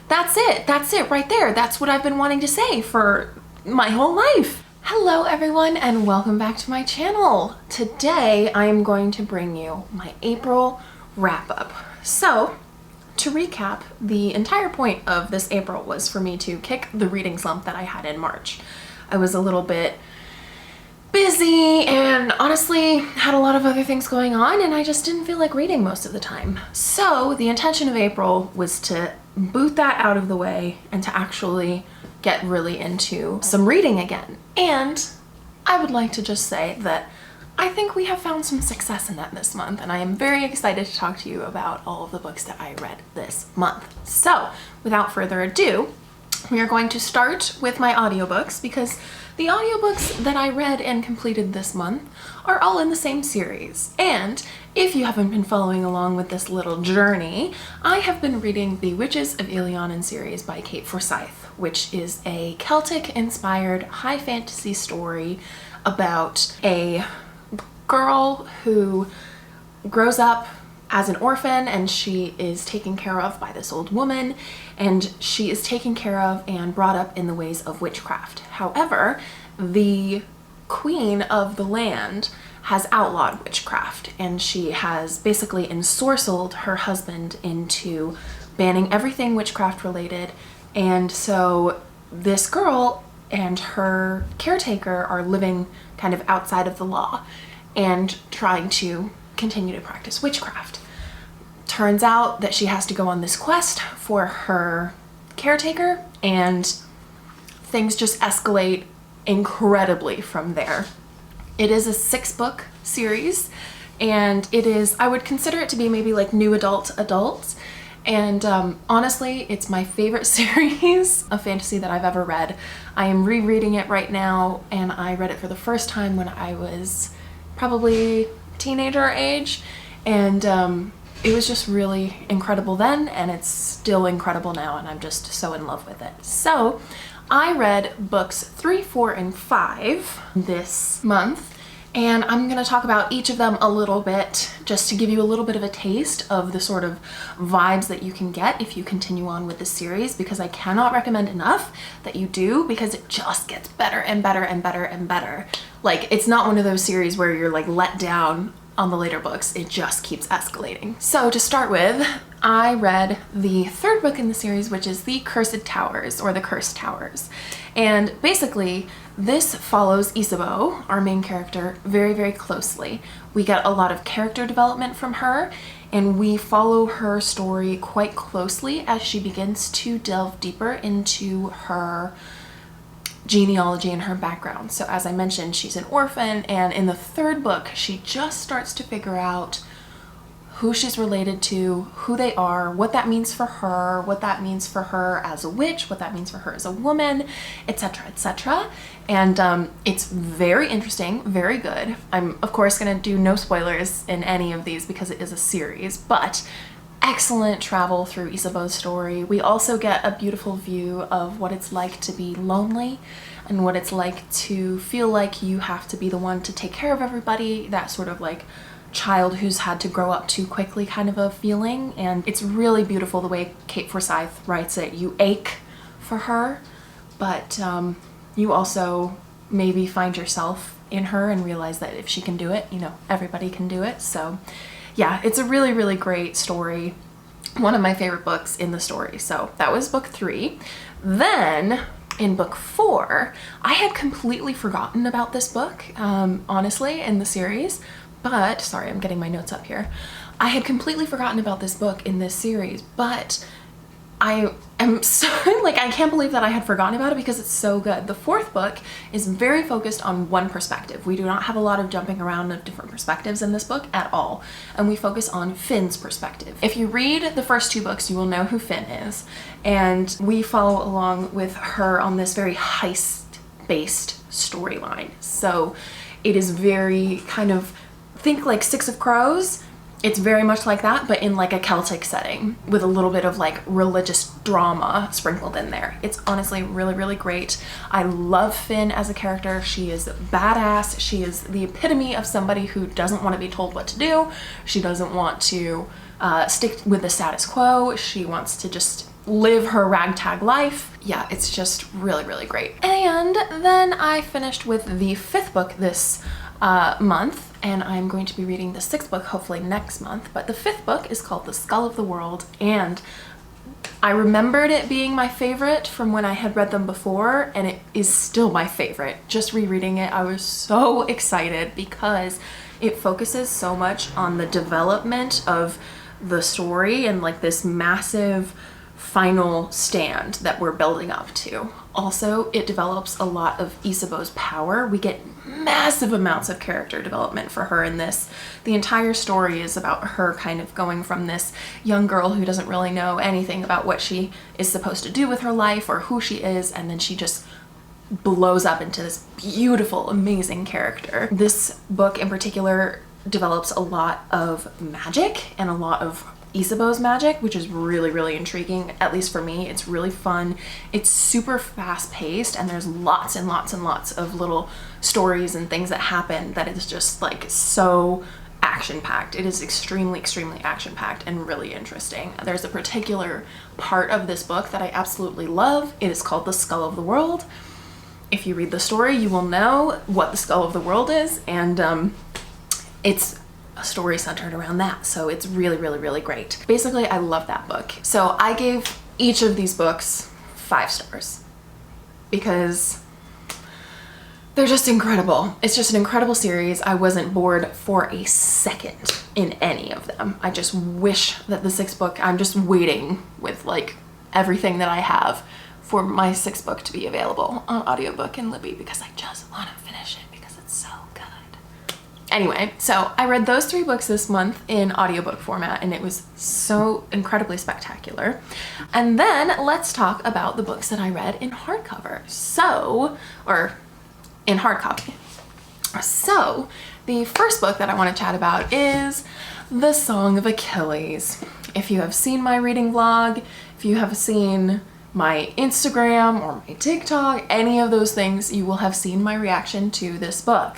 That's it. That's it right there. That's what I've been wanting to say for my whole life. Hello everyone and welcome back to my channel. Today I am going to bring you my April wrap up. So to recap, the entire point of this April was for me to kick the reading slump that I had in March. I was a little bit busy and honestly had a lot of other things going on and I just didn't feel like reading most of the time. So the intention of April was to boot that out of the way and to actually get really into some reading again. And I would like to just say that I think we have found some success in that this month and I am very excited to talk to you about all of the books that I read this month. So without further ado, we are going to start with my audiobooks because the audiobooks that I read and completed this month are all in the same series. And if you haven't been following along with this little journey, I have been reading the Witches of Ilianan series by Kate Forsyth, which is a Celtic-inspired high fantasy story about a girl who grows up as an orphan and she is taken care of by this old woman, and she is taken care of and brought up in the ways of witchcraft. However, the queen of the land has outlawed witchcraft and she has basically ensorcelled her husband into banning everything witchcraft related. And so this girl and her caretaker are living kind of outside of the law and trying to continue to practice witchcraft. Turns out that she has to go on this quest for her caretaker and things just escalate incredibly from there. It is a 6-book series and it is, I would consider it to be maybe like new adults. And honestly, it's my favorite series of fantasy that I've ever read. I am rereading it right now and I read it for the first time when I was probably teenager age, and it was just really incredible then and it's still incredible now and I'm just so in love with it. So I read books 3, 4, and 5 this month and I'm going to talk about each of them a little bit just to give you a little bit of a taste of the sort of vibes that you can get if you continue on with the series, because I cannot recommend enough that you do, because it just gets better and better and better and better. Like, it's not one of those series where you're like let down on the later books, it just keeps escalating. So to start with, I read the 3rd book in the series, which is The Cursed Towers, or The Cursed Towers. And basically, this follows Isabeau, our main character, very, very closely. We get a lot of character development from her, and we follow her story quite closely as she begins to delve deeper into her genealogy and her background. So as I mentioned, she's an orphan, and in the 3rd book she just starts to figure out who she's related to, who they are, what that means for her, what that means for her as a witch, what that means for her as a woman, etc., etc. And it's very interesting, very good. I'm of course going to do no spoilers in any of these because it is a series, but excellent travel through Isabeau's story. We also get a beautiful view of what it's like to be lonely and what it's like to feel like you have to be the one to take care of everybody, that sort of like child who's had to grow up too quickly kind of a feeling. And it's really beautiful the way Kate Forsyth writes it. You ache for her, but you also maybe find yourself in her and realize that if she can do it, you know, everybody can do it. So yeah, it's a really, really great story. One of my favorite books in the story. So that was book 3. Then in book 4, I had completely forgotten about this book, honestly, in the series. But, sorry, I'm getting my notes up here. I had completely forgotten about this book in this series, but I am so, like, I can't believe that I had forgotten about it because it's so good. The 4th book is very focused on one perspective. We do not have a lot of jumping around of different perspectives in this book at all, and we focus on Finn's perspective. If you read the first 2 books, you will know who Finn is, and we follow along with her on this very heist-based storyline. So it is very kind of, think like 6 of Crows. It's very much like that, but in like a Celtic setting with a little bit of like religious drama sprinkled in there. It's honestly really, really great. I love Finn as a character. She is badass. She is the epitome of somebody who doesn't want to be told what to do. She doesn't want to stick with the status quo. She wants to just live her ragtag life. Yeah, it's just really, really great. And then I finished with the 5th book this month, and I'm going to be reading the 6th book hopefully next month. But the 5th book is called The Skull of the World, and I remembered it being my favorite from when I had read them before, and it is still my favorite. Just rereading it, I was so excited because it focuses so much on the development of the story and like this massive final stand that we're building up to. Also, it develops a lot of Isabeau's power. We get massive amounts of character development for her in this. The entire story is about her kind of going from this young girl who doesn't really know anything about what she is supposed to do with her life or who she is, and then she just blows up into this beautiful, amazing character. This book in particular develops a lot of magic and a lot of Isabeau's magic, which is really, really intriguing, at least for me. It's really fun. It's super fast paced, and there's lots and lots and lots of little stories and things that happen that is just like so action packed. It is extremely, extremely action packed and really interesting. There's a particular part of this book that I absolutely love. It is called The Skull of the World. If you read the story, you will know what the Skull of the World is, and it's a story centered around that. So it's really, really, really great. Basically, I love that book. So I gave each of these books 5 stars because they're just incredible. It's just an incredible series. I wasn't bored for a second in any of them. I just wish that the 6th book, I'm just waiting with like everything that I have for my 6th book to be available on audiobook and Libby because I just want to finish it because it's so good. Anyway, so I read those 3 books this month in audiobook format, and it was so incredibly spectacular. And then let's talk about the books that I read in hardcover. Or in hard copy. So the first book that I want to chat about is The Song of Achilles. If you have seen my reading vlog, if you have seen my Instagram or my TikTok, any of those things, you will have seen my reaction to this book.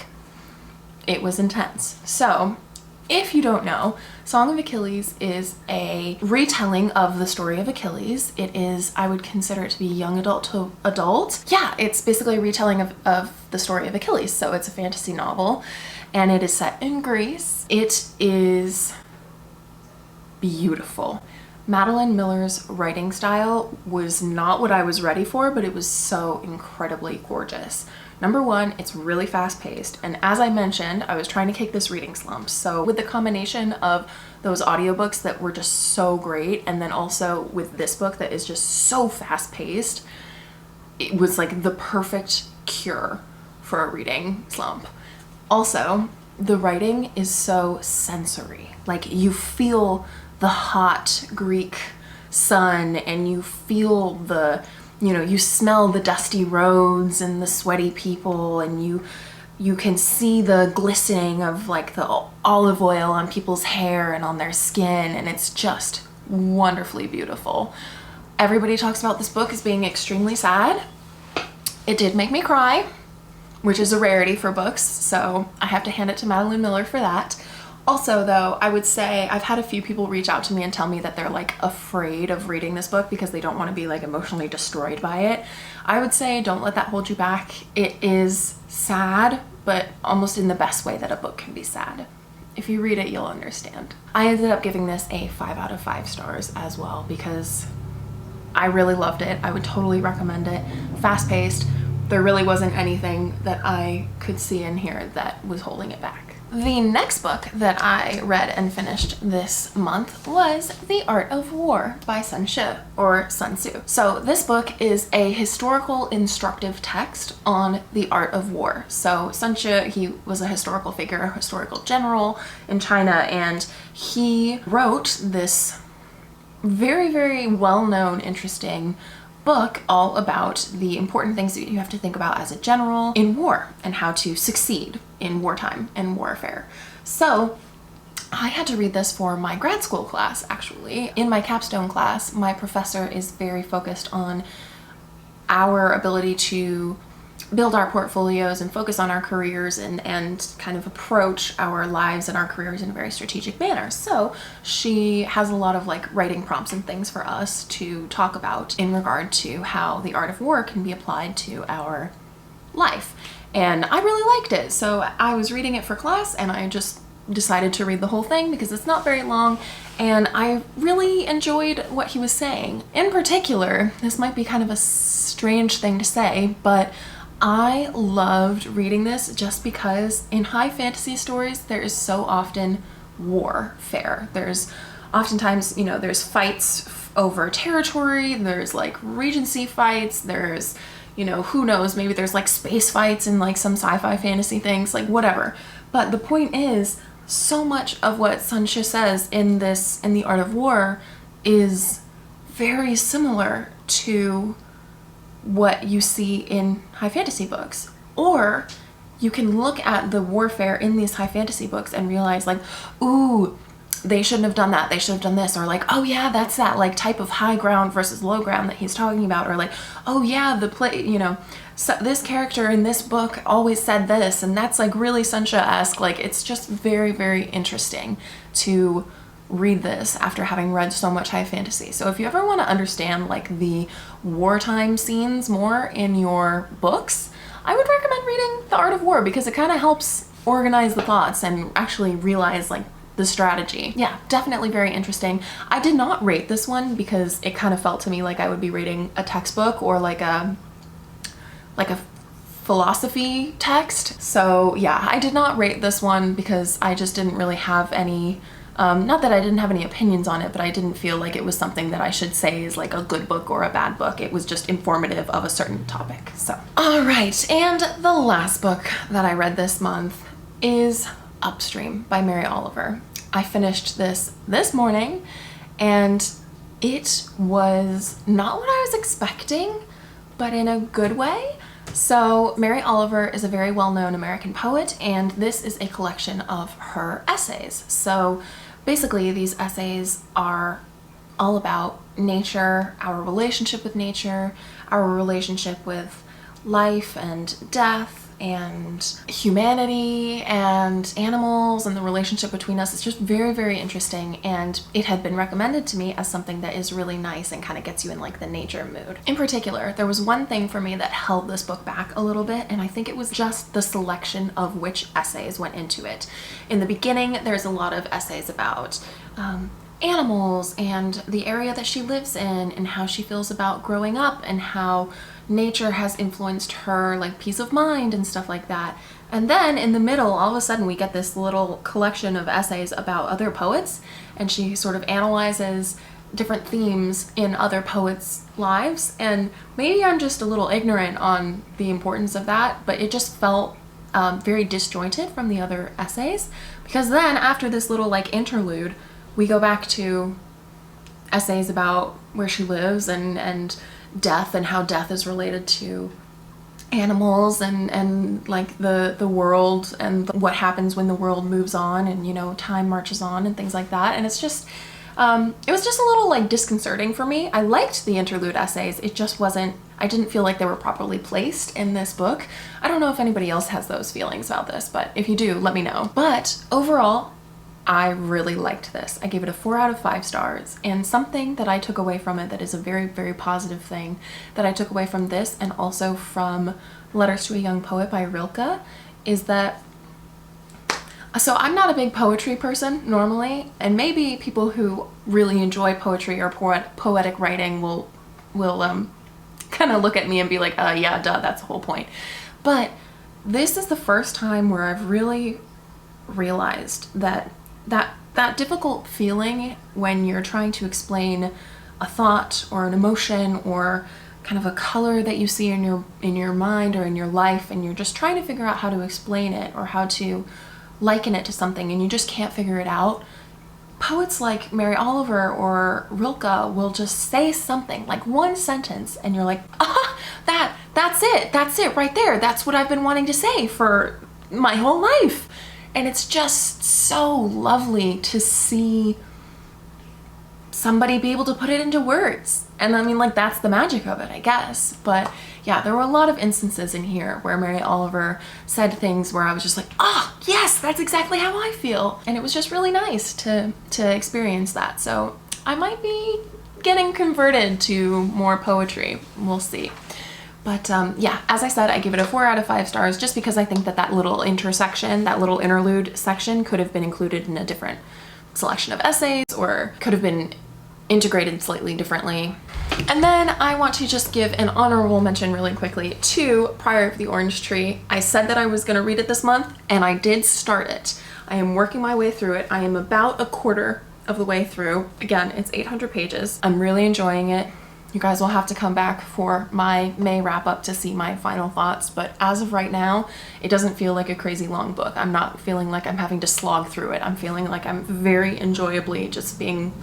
It was intense. So if you don't know, Song of Achilles is a retelling of the story of Achilles. It is, I would consider it to be young adult to adult. Yeah, it's basically a retelling of the story of Achilles. So it's a fantasy novel, and it is set in Greece. It is beautiful. Madeline Miller's writing style was not what I was ready for, but it was so incredibly gorgeous. Number one, it's really fast paced. And as I mentioned, I was trying to kick this reading slump. So with the combination of those audiobooks that were just so great, and then also with this book that is just so fast paced, it was like the perfect cure for a reading slump. Also, the writing is so sensory. Like you feel the hot Greek sun, and you feel the, you smell the dusty roads and the sweaty people, and you can see the glistening of like the olive oil on people's hair and on their skin, and it's just wonderfully beautiful. Everybody talks about this book as being extremely sad. It did make me cry, which is a rarity for books, so I have to hand it to Madeline Miller for that. Also though, I would say I've had a few people reach out to me and tell me that they're like afraid of reading this book because they don't want to be like emotionally destroyed by it. I would say don't let that hold you back. It is sad, but almost in the best way that a book can be sad. If you read it, you'll understand. I ended up giving this a 5 out of 5 stars as well because I really loved it. I would totally recommend it. Fast paced. There really wasn't anything that I could see in here that was holding it back. The next book that I read and finished this month was The Art of War by Sun Tzu. So this book is a historical instructive text on the art of war. So Sun Tzu, he was a historical figure, a historical general in China, and he wrote this very, very well-known, interesting book all about the important things that you have to think about as a general in war and how to succeed in wartime and warfare. So I had to read this for my grad school class, actually. In my capstone class, my professor is very focused on our ability to build our portfolios and focus on our careers and kind of approach our lives and our careers in a very strategic manner. So she has a lot of like writing prompts and things for us to talk about in regard to how the art of war can be applied to our life. And I really liked it. So I was reading it for class and I just decided to read the whole thing because it's not very long, and I really enjoyed what he was saying. In particular, this might be kind of a strange thing to say, but I loved reading this just because in high fantasy stories there is so often warfare. There's oftentimes, you know, there's fights over territory, there's like regency fights, there's, you know, who knows, maybe there's like space fights and like some sci-fi fantasy things, like whatever. But the point is, so much of what Sanxue says in the Art of War is very similar to what you see in high fantasy books. Or you can look at the warfare in these high fantasy books and realize like, ooh, they shouldn't have done that, they should have done this, or like, oh yeah, that's that like type of high ground versus low ground that he's talking about, or like, oh yeah, the play, you know, so this character in this book always said this, and that's like really Sanxue-esque. Like, it's just very, very interesting to read this after having read so much high fantasy. So if you ever want to understand like the wartime scenes more in your books, I would recommend reading The Art of War because it kind of helps organize the thoughts and actually realize like the strategy. Yeah, definitely very interesting. I did not rate this one because it kind of felt to me like I would be reading a textbook or like a philosophy text. So yeah, I did not rate this one because I just didn't really have any, not that I didn't have any opinions on it, but I didn't feel like it was something that I should say is like a good book or a bad book. It was just informative of a certain topic. So, all right. And the last book that I read this month is Upstream by Mary Oliver. I finished this morning and it was not what I was expecting, but in a good way. So Mary Oliver is a very well-known American poet, and this is a collection of her essays. So basically these essays are all about nature, our relationship with nature, our relationship with life and death and humanity and animals and the relationship between us. It's just very, very interesting, and it had been recommended to me as something that is really nice and kind of gets you in like the nature mood. In particular, there was one thing for me that held this book back a little bit, and I think it was just the selection of which essays went into it. In the beginning, there's a lot of essays about animals and the area that she lives in and how she feels about growing up and how nature has influenced her like peace of mind and stuff like that. And then in the middle, all of a sudden we get this little collection of essays about other poets, and she sort of analyzes different themes in other poets' lives. And maybe I'm just a little ignorant on the importance of that, but it just felt very disjointed from the other essays, because then after this little like interlude, we go back to essays about where she lives and death and how death is related to animals and like the world and what happens when the world moves on and, you know, time marches on and things like that. And it's just, it was just a little like disconcerting for me. I liked the interlude essays. It just wasn't, I didn't feel like they were properly placed in this book. I don't know if anybody else has those feelings about this, but if you do, let me know. But overall, I really liked this. I gave it a 4 out of 5 stars, and something that I took away from it that is a very, very positive thing that I took away from this and also from Letters to a Young Poet by Rilke is that, so I'm not a big poetry person normally, and maybe people who really enjoy poetry or poetic writing will kind of look at me and be like, yeah, duh, that's the whole point. But this is the first time where I've really realized that difficult feeling when you're trying to explain a thought or an emotion or kind of a color that you see in your mind or in your life, and you're just trying to figure out how to explain it or how to liken it to something and you just can't figure it out. Poets like Mary Oliver or Rilke will just say something, like one sentence, and you're like, that's it right there. That's what I've been wanting to say for my whole life. And it's just so lovely to see somebody be able to put it into words. And I mean, like, that's the magic of it, I guess. But yeah, there were a lot of instances in here where Mary Oliver said things where I was just like, oh, yes, that's exactly how I feel. And it was just really nice to experience that. So I might be getting converted to more poetry. We'll see. But yeah, as I said, I give it a 4 out of 5 stars just because I think that that little intersection, that little interlude section could have been included in a different selection of essays or could have been integrated slightly differently. And then I want to just give an honorable mention really quickly to Prior of the Orange Tree. I said that I was going to read it this month, and I did start it. I am working my way through it. I am about a quarter of the way through. Again, it's 800 pages. I'm really enjoying it. You guys will have to come back for my May wrap up to see my final thoughts, but as of right now, it doesn't feel like a crazy long book. I'm not feeling like I'm having to slog through it. I'm feeling like I'm very enjoyably just being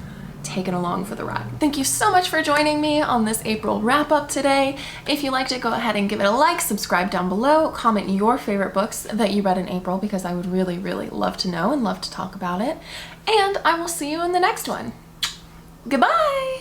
taken along for the ride. Thank you so much for joining me on this April wrap up today. If you liked it, go ahead and give it a like, subscribe down below, comment your favorite books that you read in April because I would really, really love to know and love to talk about it. And I will see you in the next one. Goodbye!